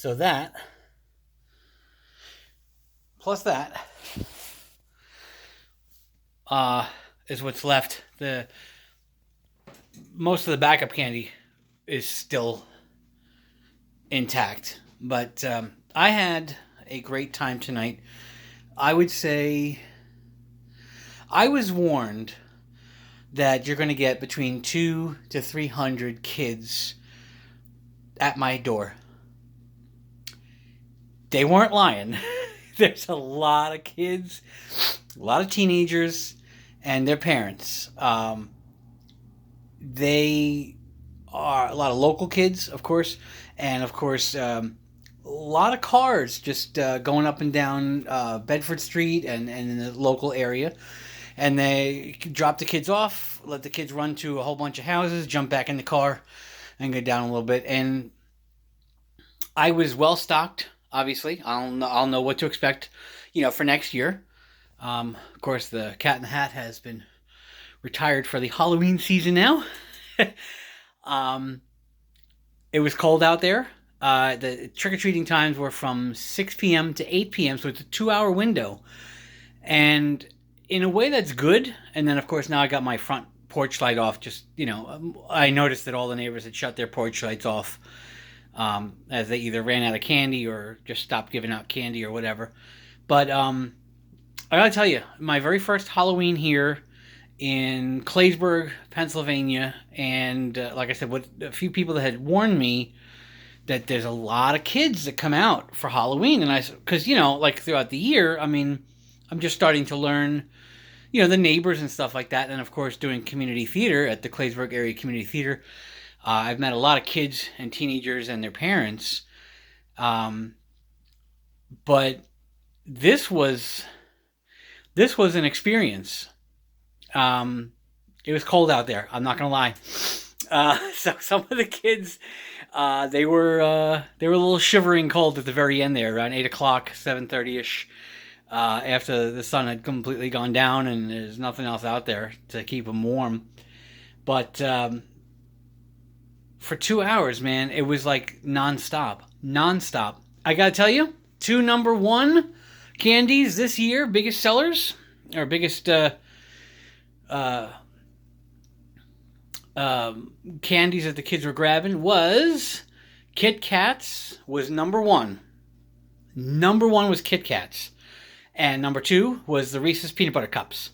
So that plus that uh, is what's left. The most of the backup candy is still intact, but I had a great time tonight. I would say I was warned that you're going to get between 200 to 300 kids at my door. They weren't lying. There's a lot of kids, a lot of teenagers, and their parents. They are a lot of local kids, of course, and of course, a lot of cars just going up and down Bedford Street and in the local area. And they drop the kids off, let the kids run to a whole bunch of houses, jump back in the car, and go down a little bit. And I was well stocked. Obviously, I'll know what to expect, for next year. Of course, the Cat in the Hat has been retired for the Halloween season now. um, it was cold out there. The trick or treating times were from 6 p.m. to 8 p.m., so it's a 2 hour window. And in a way, that's good. And then, of course, now I got my front porch light off. Just, I noticed that all the neighbors had shut their porch lights off as they either ran out of candy or just stopped giving out candy or whatever. But I gotta tell you, my very first Halloween here in Claysburg, Pennsylvania, and like I said, with a few people that had warned me that there's a lot of kids that come out for Halloween, and because like throughout the year, I mean, I'm just starting to learn, the neighbors and stuff like that, and of course doing community theater at the Claysburg Area Community Theater. I've met a lot of kids and teenagers and their parents, but this was an experience. It was cold out there. I'm not gonna lie. So some of the kids, they were a little shivering cold at the very end there, around 8 o'clock, 7:30 ish, after the sun had completely gone down and there's nothing else out there to keep them warm. But for 2 hours, man, it was like nonstop. I gotta tell you, two number one candies this year, biggest sellers or biggest uh, candies that the kids were grabbing was Kit Kats was number one. Number one was Kit Kats, and number two was the Reese's Peanut Butter Cups.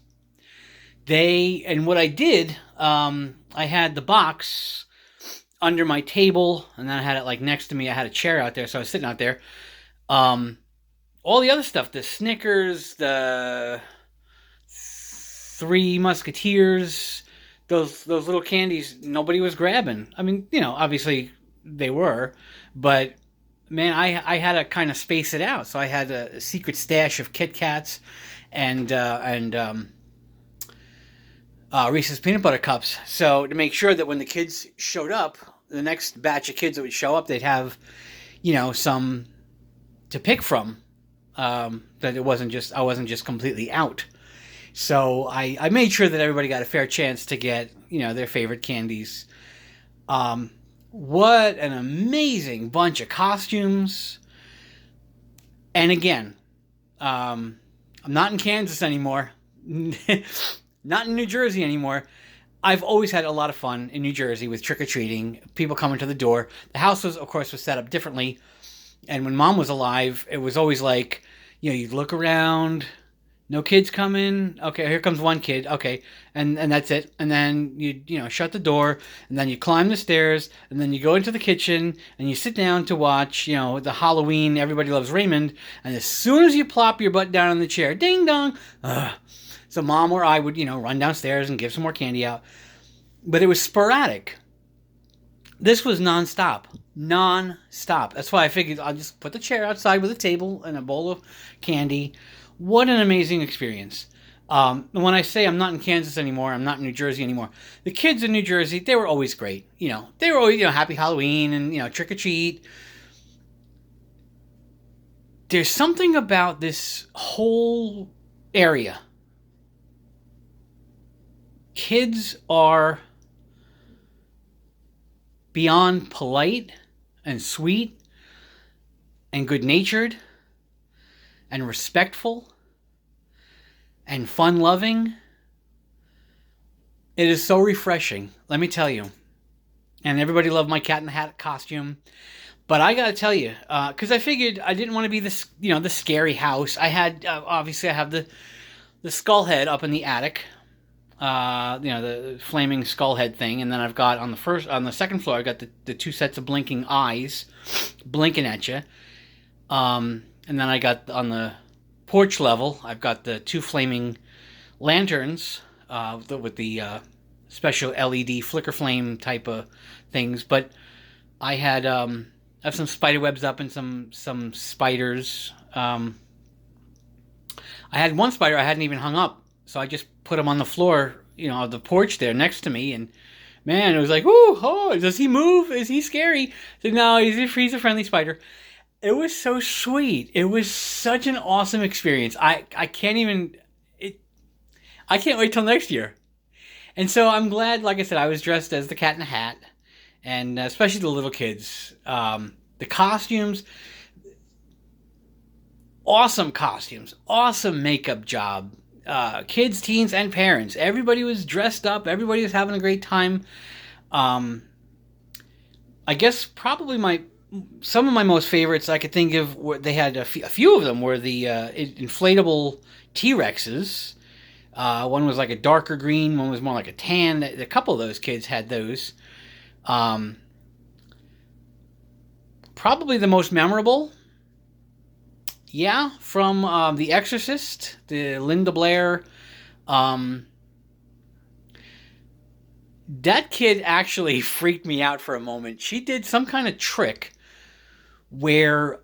And what I did, I had the box under my table, and then I had it like next to me. I had a chair out there, so I was sitting out there. All the other stuff, the Snickers, the Three Musketeers, those little candies, nobody was grabbing. I mean, obviously they were, but man, I had to kind of space it out. So I had a secret stash of Kit Kats and Reese's Peanut Butter Cups. So to make sure that when the kids showed up, the next batch of kids that would show up, they'd have, some to pick from. That I wasn't just completely out. So I made sure that everybody got a fair chance to get, their favorite candies. What an amazing bunch of costumes. And again, I'm not in Kansas anymore. Not in New Jersey anymore. I've always had a lot of fun in New Jersey with trick-or-treating, people coming to the door. The house was, of course, set up differently. And when Mom was alive, it was always like, you'd look around, no kids coming. Okay, here comes one kid. Okay, and that's it. And then you shut the door, and then you climb the stairs, and then you go into the kitchen, and you sit down to watch, the Halloween Everybody Loves Raymond. And as soon as you plop your butt down in the chair, ding dong. So Mom or I would, run downstairs and give some more candy out. But it was sporadic. This was nonstop. That's why I figured I'll just put the chair outside with a table and a bowl of candy. What an amazing experience. When I say I'm not in Kansas anymore, I'm not in New Jersey anymore, the kids in New Jersey, they were always great. They were always, happy Halloween and, trick or treat. There's something about this whole area. Kids are beyond polite and sweet. and good-natured and respectful and fun-loving. It is so refreshing, let me tell you. And everybody loved my Cat in the Hat costume. But I gotta tell you, because I figured I didn't want to be this, the scary house. I had, obviously, I have the skull head up in the attic, the flaming skull head thing, and then I've got on the second floor, I got the two sets of blinking eyes, blinking at you. And then I got on the porch level, I've got the two flaming lanterns with the special LED flicker flame type of things. But I had I have some spider webs up and some spiders. I had one spider I hadn't even hung up, so I just put him on the floor, of the porch there next to me, and man, it was like, "Ooh, oh, does he move? Is he scary?" I said, "No, he's a friendly spider." It was so sweet. It was such an awesome experience. I can't even. I can't wait till next year. And so I'm glad, like I said, I was dressed as the Cat in the Hat, and especially the little kids. The costumes, awesome costumes, awesome makeup job. Kids, teens, and parents. Everybody was dressed up. Everybody was having a great time. I guess probably some of my most favorites I could think of, they had a few of them were the inflatable T-Rexes. One was like a darker green, one was more like a tan. A couple of those kids had those. Probably the most memorable, from The Exorcist, the Linda Blair. That kid actually freaked me out for a moment. She did some kind of trick where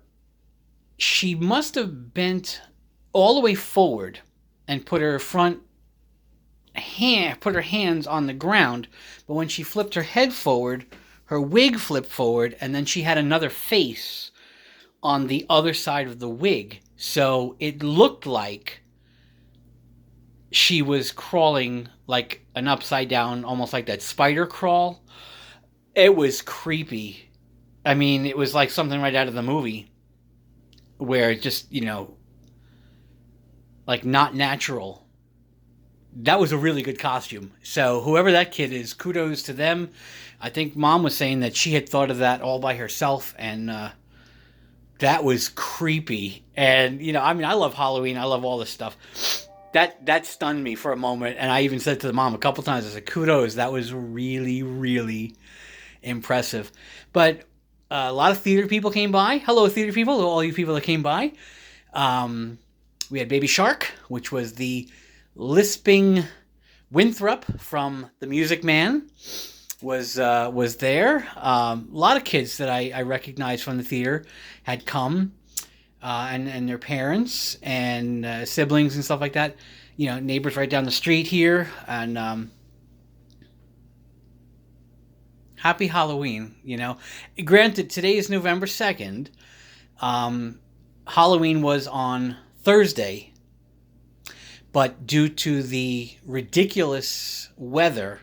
she must have bent all the way forward and put her hands on the ground, but when she flipped her head forward, her wig flipped forward, and then she had another face on the other side of the wig. So it looked like she was crawling like an upside down, almost like that spider crawl. It was creepy. I mean, it was like something right out of the movie where it just, like not natural. That was a really good costume. So whoever that kid is, kudos to them. I think Mom was saying that she had thought of that all by herself, and that was creepy. And, I love Halloween. I love all this stuff. That stunned me for a moment, and I even said to the mom a couple times, I said, kudos, that was really, really impressive. But a lot of theater people came by. Hello, theater people, all you people that came by. We had Baby Shark, which was the lisping Winthrop from The Music Man, was there. A lot of kids that I recognized from the theater had come, and their parents and siblings and stuff like that. Neighbors right down the street here, and happy Halloween. Granted, today is November 2nd. Halloween was on Thursday, but due to the ridiculous weather,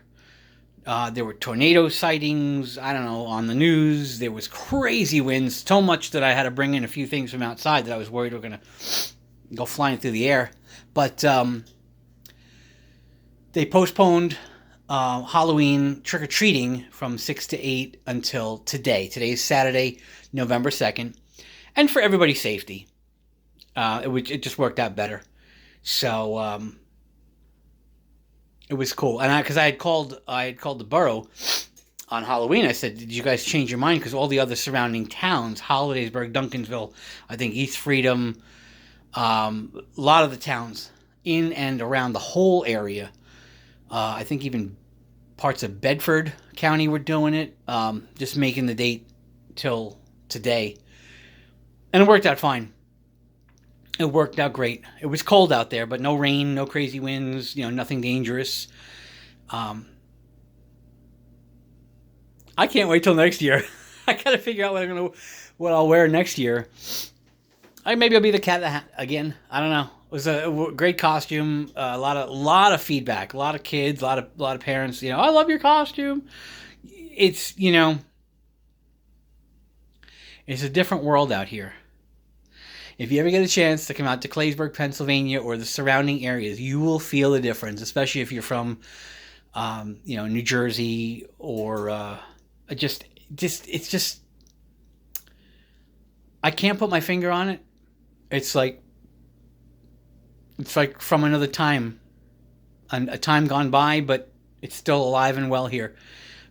there were tornado sightings, on the news. There was crazy winds, so much that I had to bring in a few things from outside that I was worried were going to go flying through the air. But they postponed Halloween trick-or-treating from 6 to 8 until today. Today is Saturday, November 2nd. And for everybody's safety, it just worked out better. So it was cool. And because I had called the borough on Halloween. I said, did you guys change your mind? Because all the other surrounding towns, Hollidaysburg, Duncansville, I think East Freedom, a lot of the towns in and around the whole area, I think even parts of Bedford County were doing it, just making the date till today. And it worked out fine. It worked out great. It was cold out there, but no rain, no crazy winds, nothing dangerous. I can't wait till next year. I gotta figure out what I'll wear next year. Maybe I'll be the Cat in the Hat again. I don't know. It was a great costume. A lot of feedback. A lot of kids. A lot of parents. I love your costume. It's it's a different world out here. If you ever get a chance to come out to Claysburg, Pennsylvania, or the surrounding areas, you will feel the difference, especially if you're from, New Jersey or it's just I can't put my finger on it. It's like from another time, a time gone by, but it's still alive and well here.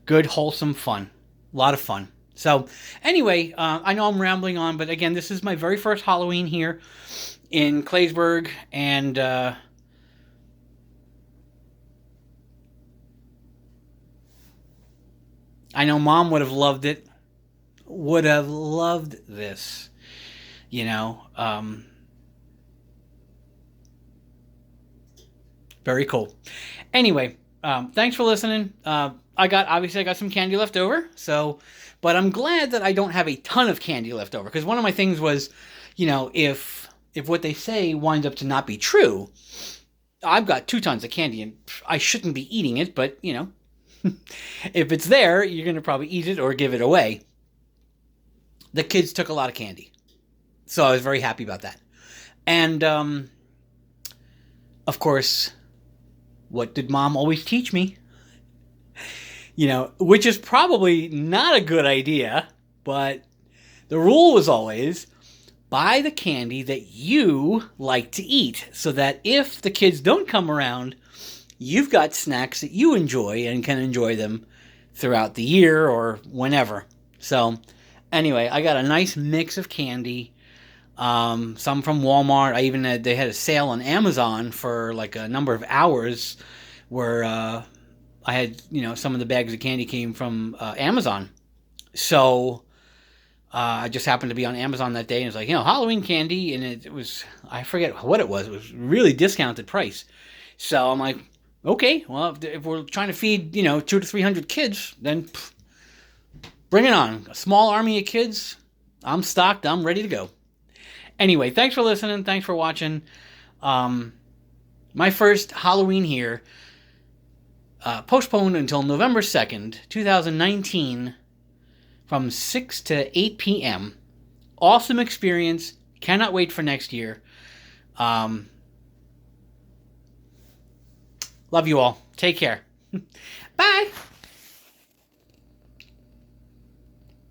Good, wholesome fun, a lot of fun. So anyway, I know I'm rambling on, but again, this is my very first Halloween here in Claysburg, and I know Mom would have loved it. Would have loved this, you know. Very cool. Anyway, thanks for listening. I got some candy left over, but I'm glad that I don't have a ton of candy left over, because one of my things was, if what they say winds up to not be true, I've got 2 tons of candy and I shouldn't be eating it, but if it's there, you're gonna probably eat it or give it away. The kids took a lot of candy, so I was very happy about that. And of course, what did Mom always teach me? Which is probably not a good idea, but the rule was always buy the candy that you like to eat, so that if the kids don't come around, you've got snacks that you enjoy and can enjoy them throughout the year or whenever. So anyway, I got a nice mix of candy. Some from Walmart. They had a sale on Amazon for like a number of hours, where I had, some of the bags of candy came from Amazon. So I just happened to be on Amazon that day, and it was like, Halloween candy, and it was, I forget what it was. It was really discounted price. So I'm like, okay, well, if we're trying to feed, 200 to 300 kids, then bring it on. A small army of kids. I'm stocked. I'm ready to go. Anyway, thanks for listening. Thanks for watching. My first Halloween here, postponed until November 2nd, 2019, from 6 to 8 p.m. Awesome experience. Cannot wait for next year. Love you all. Take care. Bye.